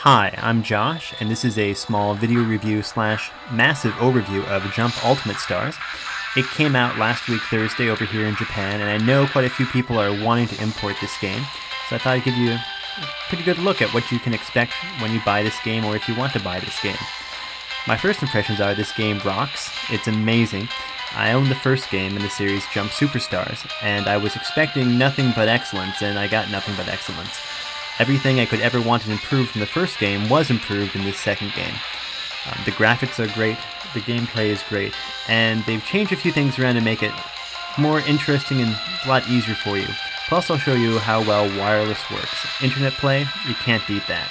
Hi, I'm Josh, and this is a small video review slash massive overview of Jump Ultimate Stars. It came out last week Thursday over here in Japan, and I know quite a few people are wanting to import this game, so I thought I'd give you a pretty good look at what you can expect when you buy this game or if you want to buy this game. My first impressions are this game rocks, it's amazing. I own the first game in the series Jump Superstars, and I was expecting nothing but excellence, and I got nothing but excellence. Everything I could ever want to improve from the first game was improved in this second game. The graphics are great, the gameplay is great, and they've changed a few things around to make it more interesting and a lot easier for you. Plus I'll show you how well wireless works. Internet play, you can't beat that.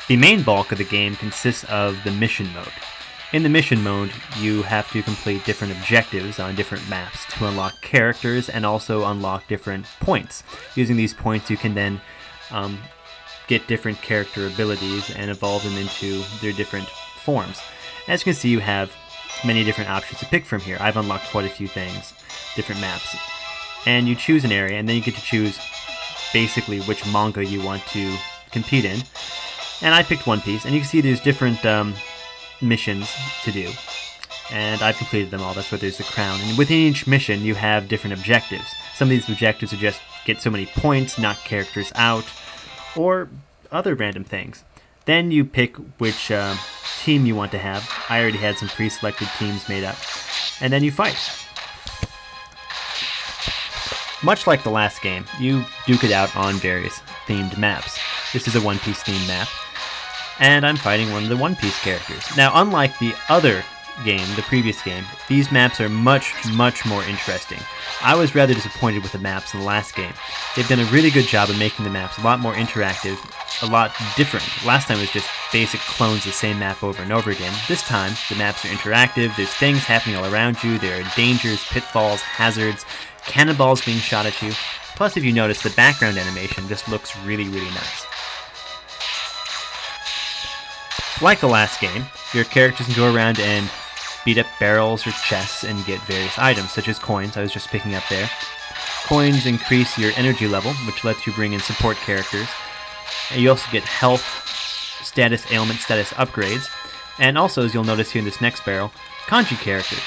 The main bulk of the game consists of the mission mode. In the mission mode, you have to complete different objectives on different maps to unlock characters and also unlock different points. Using these points, you can then get different character abilities and evolve them into their different forms. As you can see, you have many different options to pick from here. I've unlocked quite a few things, different maps. And you choose an area, and then you get to choose basically which manga you want to compete in. And I picked One Piece, and you can see there's different missions to do, and I've completed them all. That's where there's the crown, and within each mission you have different objectives. Some of these objectives are just get so many points, knock characters out, or other random things. Then you pick which team you want to have. I already had some pre-selected teams made up, and then you fight. Much like the last game, you duke it out on various themed maps. This is a One Piece themed map, and I'm fighting one of the One Piece characters. Now, unlike the other game, the previous game, these maps are much more interesting. I was rather disappointed with the maps in the last game. They've done a really good job of making the maps a lot more interactive, a lot different. Last time it was just basic clones of the same map over and over again. This time, the maps are interactive, there's things happening all around you, there are dangers, pitfalls, hazards, cannonballs being shot at you. Plus, if you notice, the background animation just looks really nice. Like the last game, your characters can go around and beat up barrels or chests and get various items, such as coins I was just picking up there. Coins increase your energy level, which lets you bring in support characters. And you also get health, status, ailment status upgrades, and also, as you'll notice here in this next barrel, kanji characters,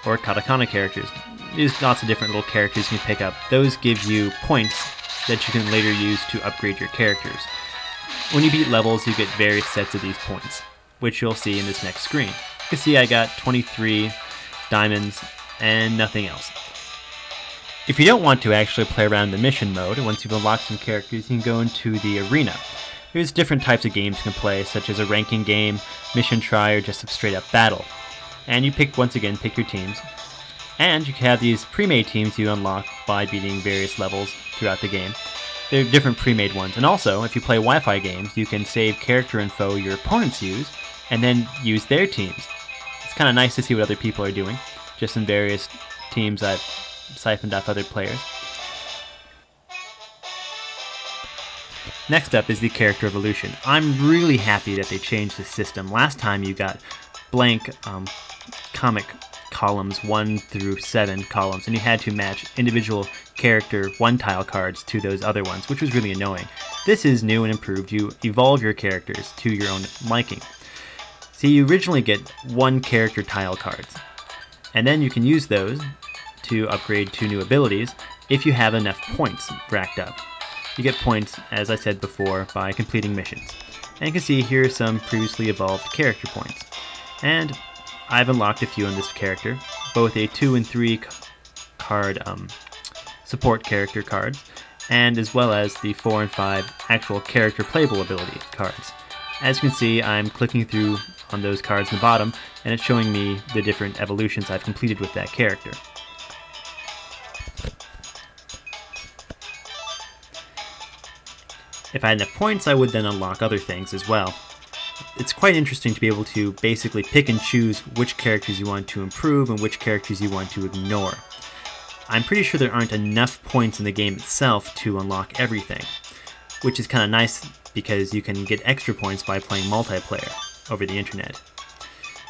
or katakana characters. There's lots of different little characters you can pick up. Those give you points that you can later use to upgrade your characters. When you beat levels, you get various sets of these points, which you'll see in this next screen. You can see I got 23 diamonds and nothing else. If you don't want to actually play around in the mission mode, once you've unlocked some characters, you can go into the arena. There's different types of games you can play, such as a ranking game, mission try, or just a straight up battle. And you once again, pick your teams. And you can have these pre-made teams you unlock by beating various levels throughout the game. They're different pre-made ones. And also, if you play Wi-Fi games, you can save character info your opponents use, and then use their teams. It's kind of nice to see what other people are doing, just in various teams I've siphoned off other players. Next up is the character evolution. I'm really happy that they changed the system. Last time you got blank comic columns 1 through 7 columns, and you had to match individual character one-tile cards to those other ones, which was really annoying. This is new and improved. You evolve your characters to your own liking. See, you originally get 1 character tile cards, and then you can use those to upgrade 2 new abilities if you have enough points racked up. You get points, as I said before, by completing missions. And you can see here some previously evolved character points. And I've unlocked a few on this character, both a 2 and 3 card support character cards, and as well as the 4 and 5 actual character playable ability cards. As you can see, I'm clicking through on those cards in the bottom, and it's showing me the different evolutions I've completed with that character. If I had enough points, I would then unlock other things as well. It's quite interesting to be able to basically pick and choose which characters you want to improve and which characters you want to ignore. I'm pretty sure there aren't enough points in the game itself to unlock everything, which is kind of nice because you can get extra points by playing multiplayer over the internet.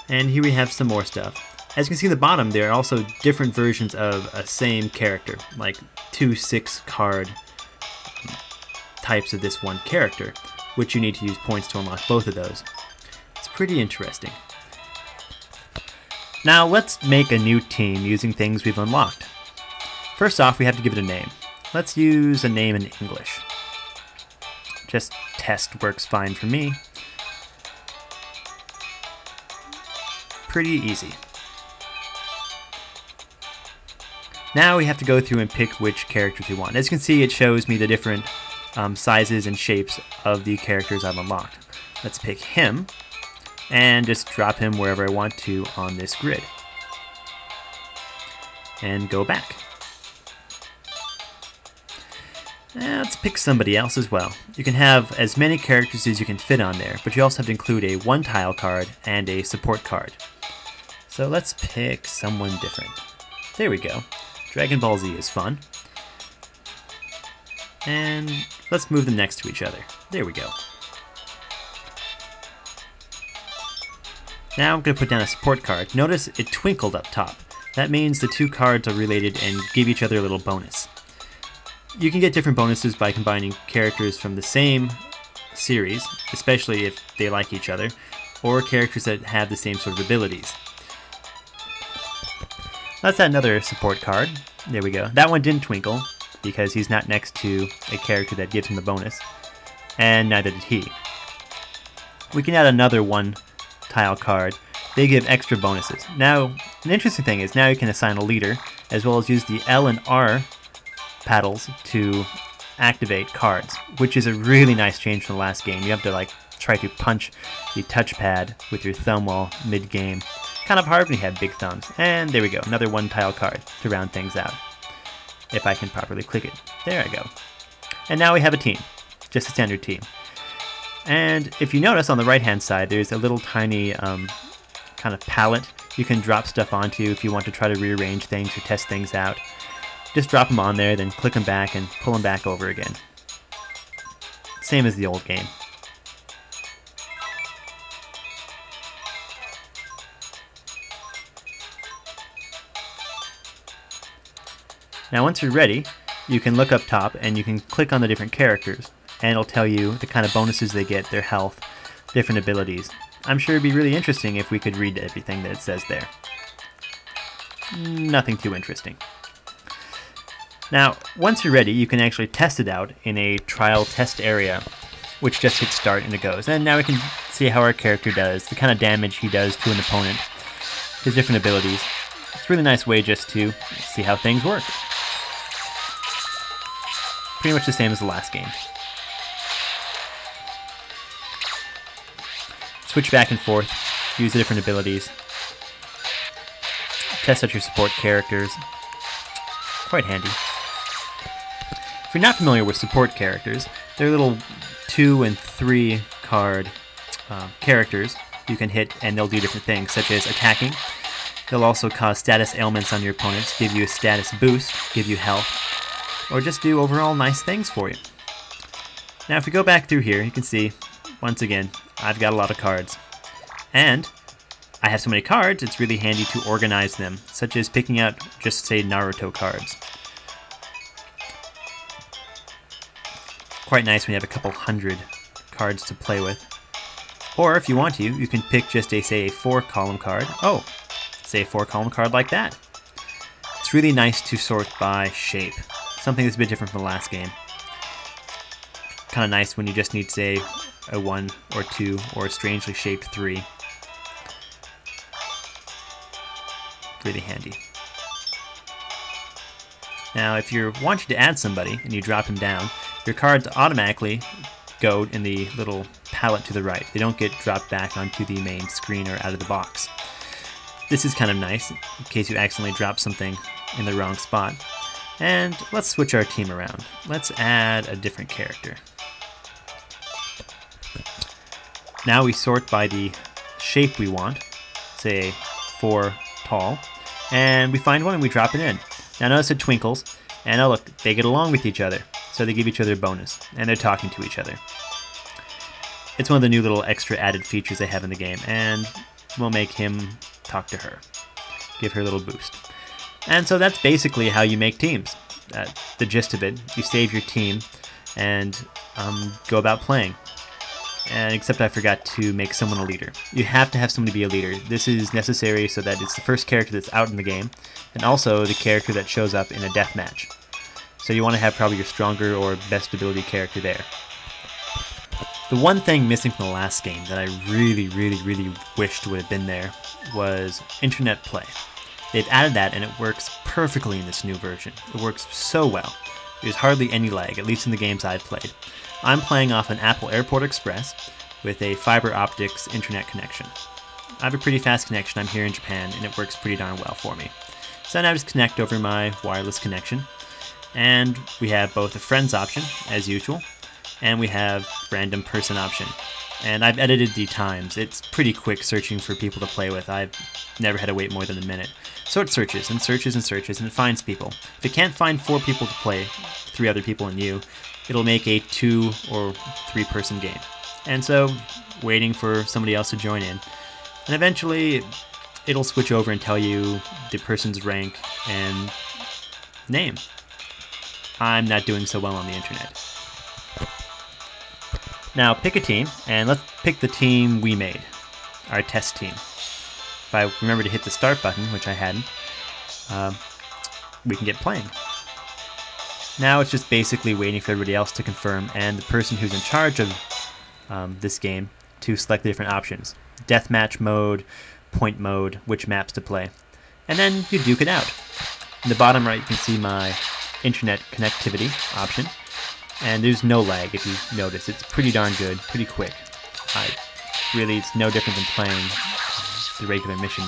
And here we have some more stuff. As you can see in the bottom, there are also different versions of a same character, like 2 6-card types of this one character, which you need to use points to unlock both of those. It's pretty interesting. Now let's make a new team using things we've unlocked. First off, we have to give it a name. Let's use a name in English. Just test works fine for me. Pretty easy. Now we have to go through and pick which characters we want. As you can see, it shows me the different sizes and shapes of the characters I've unlocked. Let's pick him and just drop him wherever I want to on this grid. And go back. And let's pick somebody else as well. You can have as many characters as you can fit on there, but you also have to include a 1-tile card and a support card. So let's pick someone different. There we go. Dragon Ball Z is fun. And let's move them next to each other. There we go. Now I'm going to put down a support card. Notice it twinkled up top. That means the 2 cards are related and give each other a little bonus. You can get different bonuses by combining characters from the same series, especially if they like each other, or characters that have the same sort of abilities. Let's add another support card. There we go. That one didn't twinkle because he's not next to a character that gives him the bonus, and neither did he. We can add another 1-tile card. They give extra bonuses. Now, an interesting thing is now you can assign a leader, as well as use the L and R paddles to activate cards, which is a really nice change from the last game. You have to try to punch the touchpad with your thumb while mid-game. Kind of hard when you have big thumbs. And there we go, another 1-tile card to round things out. If I can properly click it. There I go. And now we have a team. Just a standard team. And if you notice on the right-hand side, there's a little tiny kind of palette you can drop stuff onto if you want to try to rearrange things or test things out. Just drop them on there, then click them back and pull them back over again. Same as the old game. Now once you're ready, you can look up top and you can click on the different characters, and it'll tell you the kind of bonuses they get, their health, different abilities. I'm sure it'd be really interesting if we could read everything that it says there. Nothing too interesting. Now, once you're ready, you can actually test it out in a trial test area, which just hits start and it goes. And now we can see how our character does, the kind of damage he does to an opponent, his different abilities. It's a really nice way just to see how things work. Pretty much the same as the last game. Switch back and forth, use the different abilities, test out your support characters. Quite handy. If you're not familiar with support characters, they're little 2 and 3 card characters you can hit and they'll do different things, such as attacking. They'll also cause status ailments on your opponents, give you a status boost, give you health, or just do overall nice things for you. Now if we go back through here, you can see, once again, I've got a lot of cards. And I have so many cards, it's really handy to organize them, such as picking out, just say, Naruto cards. Quite nice when you have a couple hundred cards to play with. Or if you want to, you can pick just a, say, a 4-column card. Oh, say a 4-column card like that. It's really nice to sort by shape. Something that's a bit different from the last game. Kind of nice when you just need, say, a 1 or 2 or a strangely shaped 3. Really handy. Now if you're wanting to add somebody and you drop him down, your cards automatically go in the little palette to the right. They don't get dropped back onto the main screen or out of the box. This is kind of nice in case you accidentally drop something in the wrong spot. And let's switch our team around. Let's add a different character. Now we sort by the shape we want, say 4 tall, and we find one and we drop it in. Now notice it twinkles, and oh look, they get along with each other, so they give each other a bonus, and they're talking to each other. It's one of the new little extra added features they have in the game, and we'll make him talk to her. give her a little boost. And so that's basically how you make teams. The gist of it, you save your team and go about playing. And except I forgot to make someone a leader. You have to have someone to be a leader. This is necessary so that it's the first character that's out in the game, and also the character that shows up in a death match. So you want to have probably your stronger or best ability character there. The one thing missing from the last game that I really wished would have been there was internet play. They've added that and it works perfectly in this new version. It works so well. There's hardly any lag, at least in the games I've played. I'm playing off an Apple Airport Express with a fiber optics internet connection. I have a pretty fast connection. I'm here in Japan and it works pretty darn well for me. So now I just connect over my wireless connection, and we have both a friends option as usual, and we have random person option. And I've edited the times. It's pretty quick searching for people to play with. I've never had to wait more than a minute. So it searches and searches and searches and it finds people. If it can't find 4 people to play, 3 other people and you, it'll make a 2 or 3 person game. And so, waiting for somebody else to join in. And eventually, it'll switch over and tell you the person's rank and name. I'm not doing so well on the internet. Now pick a team, and let's pick the team we made, our test team. If I remember to hit the start button, which I hadn't, we can get playing. Now it's just basically waiting for everybody else to confirm, and the person who's in charge of this game to select the different options. Deathmatch mode, point mode, which maps to play. And then you duke it out. In the bottom right you can see my internet connectivity option. And there's no lag if you notice. It's pretty darn good, pretty quick. Really, it's no different than playing the regular mission.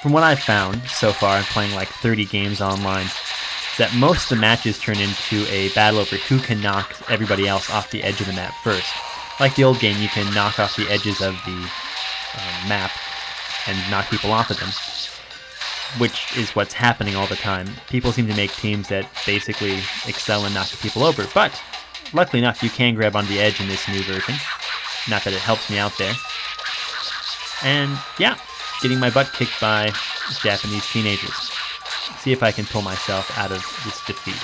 From what I've found so far, I'm playing like 30 games online, is that most of the matches turn into a battle over who can knock everybody else off the edge of the map first. Like the old game, you can knock off the edges of the map and knock people off of them, which is what's happening all the time. People seem to make teams that basically excel in knocking people over, but luckily enough, you can grab on the edge in this new version. Not that it helps me out there. And yeah, getting my butt kicked by Japanese teenagers. See if I can pull myself out of this defeat.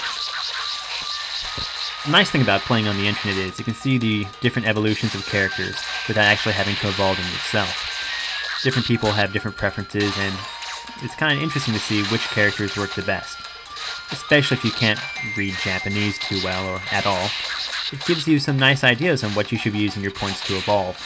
The nice thing about playing on the internet is you can see the different evolutions of characters without actually having to evolve them yourself. Different people have different preferences, and it's kind of interesting to see which characters work the best. Especially if you can't read Japanese too well or at all. It gives you some nice ideas on what you should be using your points to evolve.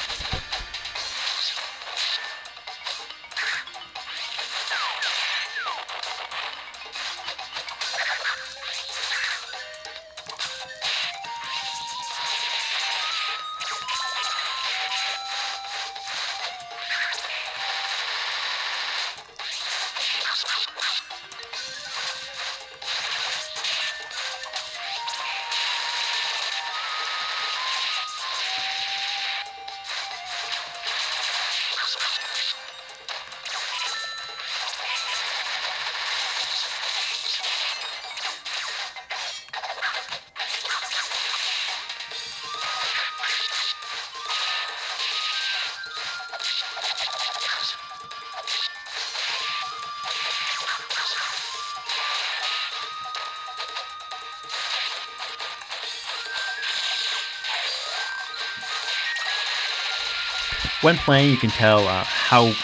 When playing, you can tell how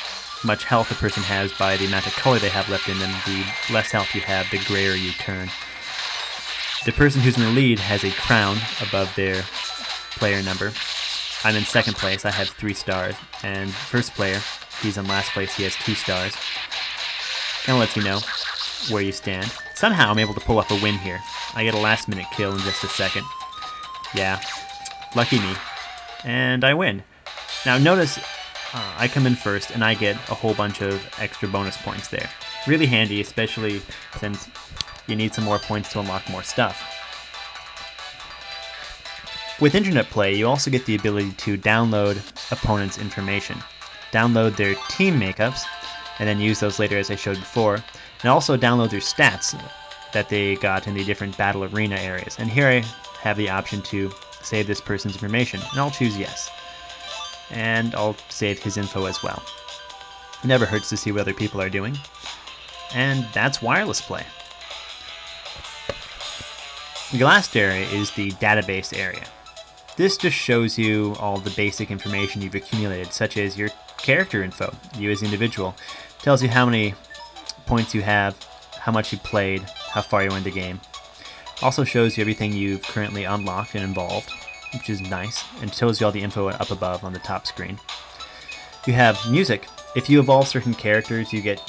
much health a person has by the amount of color they have left in them. The less health you have, the grayer you turn. The person who's in the lead has a crown above their player number. I'm in second place, I have 3 stars. And first player, he's in last place, he has 2 stars. Kind of lets you know where you stand. Somehow I'm able to pull off a win here. I get a last minute kill in just a second. Yeah, lucky me. And I win. Now notice I come in first and I get a whole bunch of extra bonus points there. Really handy, especially since you need some more points to unlock more stuff. With internet play, you also get the ability to download opponents' information. Download their team makeups, and then use those later as I showed before. And also download their stats that they got in the different battle arena areas. And here I have the option to save this person's information, and I'll choose yes. And I'll save his info as well. It never hurts to see what other people are doing. And that's wireless play. The last area is the database area. This just shows you all the basic information you've accumulated, such as your character info. You as an individual. Tells you how many points you have, how much you played, how far you went in the game. Also shows you everything you've currently unlocked and involved, which is nice, and shows you all the info up above on the top screen. You have music. If you evolve certain characters, you get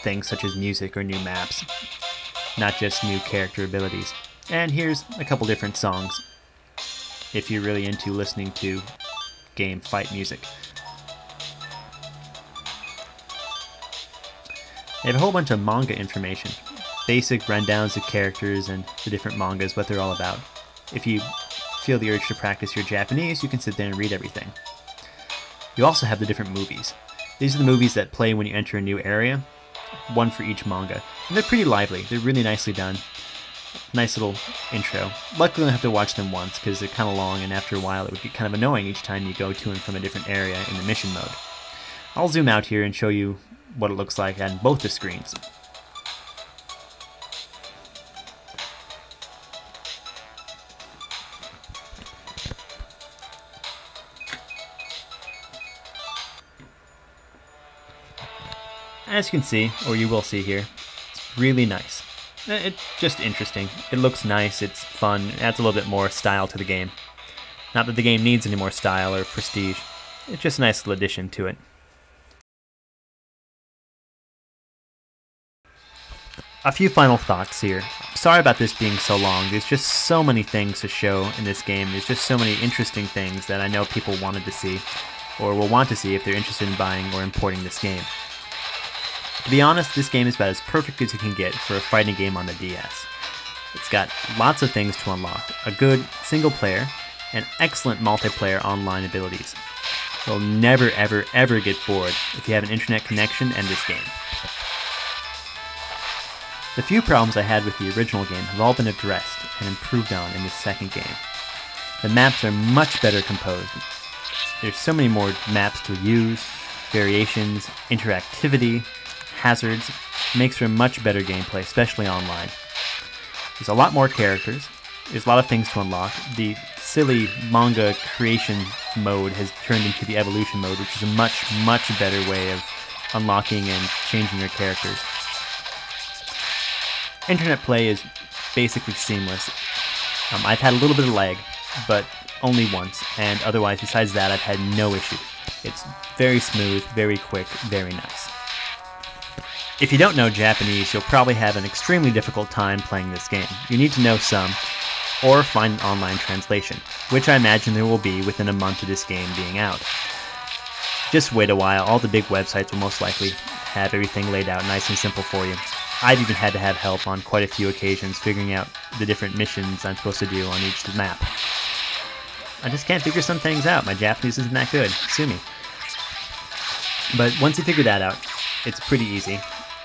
things such as music or new maps, not just new character abilities. And here's a couple different songs, if you're really into listening to game fight music. They have a whole bunch of manga information, basic rundowns of characters and the different mangas, what they're all about. If you feel the urge to practice your Japanese, you can sit there and read everything. You also have the different movies. These are the movies that play when you enter a new area, one for each manga. And they're pretty lively, they're really nicely done. Nice little intro. Luckily I don't have to watch them once because they're kind of long, and after a while it would get kind of annoying each time you go to and from a different area in the mission mode. I'll zoom out here and show you what it looks like on both the screens. As you can see, or you will see here, it's really nice. It's just interesting. It looks nice, it's fun, it adds a little bit more style to the game. Not that the game needs any more style or prestige, it's just a nice little addition to it. A few final thoughts here. Sorry about this being so long, there's just so many things to show in this game, there's just so many interesting things that I know people wanted to see, or will want to see if they're interested in buying or importing this game. To be honest, this game is about as perfect as you can get for a fighting game on the DS. It's got lots of things to unlock, a good single player, and excellent multiplayer online abilities. You'll never ever ever get bored if you have an internet connection and this game. The few problems I had with the original game have all been addressed and improved on in this second game. The maps are much better composed. There's so many more maps to use, variations, interactivity, hazards. Makes for a much better gameplay, especially online. There's a lot more characters, there's a lot of things to unlock. The silly manga creation mode has turned into the evolution mode, which is a much better way of unlocking and changing your characters. Internet play is basically seamless. I've had a little bit of lag, but only once, and otherwise besides that I've had no issues. It's very smooth, very quick, very nice. If you don't know Japanese, you'll probably have an extremely difficult time playing this game. You need to know some, or find an online translation, which I imagine there will be within a month of this game being out. Just wait a while, all the big websites will most likely have everything laid out nice and simple for you. I've even had to have help on quite a few occasions figuring out the different missions I'm supposed to do on each map. I just can't figure some things out, my Japanese isn't that good, sue me. But once you figure that out, it's pretty easy.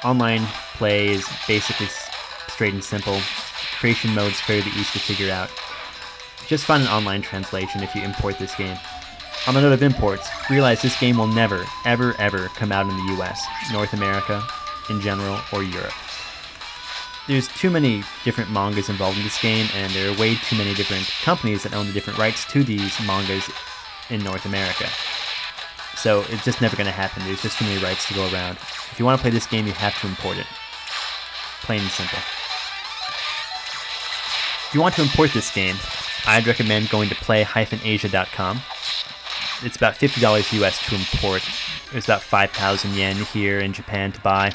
Online play is basically straight and simple. Creation mode's fairly easy to figure out. Just find an online translation if you import this game. On the note of imports, realize this game will never, ever, ever come out in the US, North America, in general, or Europe. There's too many different mangas involved in this game, and there are way too many different companies that own the different rights to these mangas in North America. So it's just never going to happen. There's just too many rights to go around. If you want to play this game, you have to import it. Plain and simple. If you want to import this game, I'd recommend going to play-asia.com. It's about $50 US to import. There's about 5,000 yen here in Japan to buy.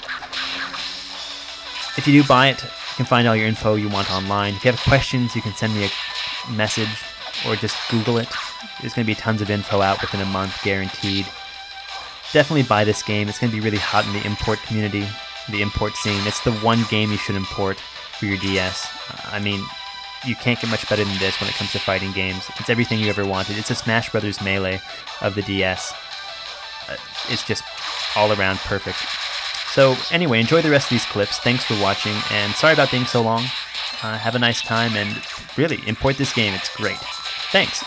If you do buy it, you can find all your info you want online. If you have questions, you can send me a message or just Google it. There's going to be tons of info out within a month, guaranteed. Definitely buy this game. It's going to be really hot in the import community, the import scene. It's the one game you should import for your DS. I mean, you can't get much better than this when it comes to fighting games. It's everything you ever wanted. It's a Smash Brothers Melee of the DS. It's just all around perfect. So anyway, enjoy the rest of these clips. Thanks for watching, and sorry about being so long. Have a nice time, and really, import this game. It's great. Thanks.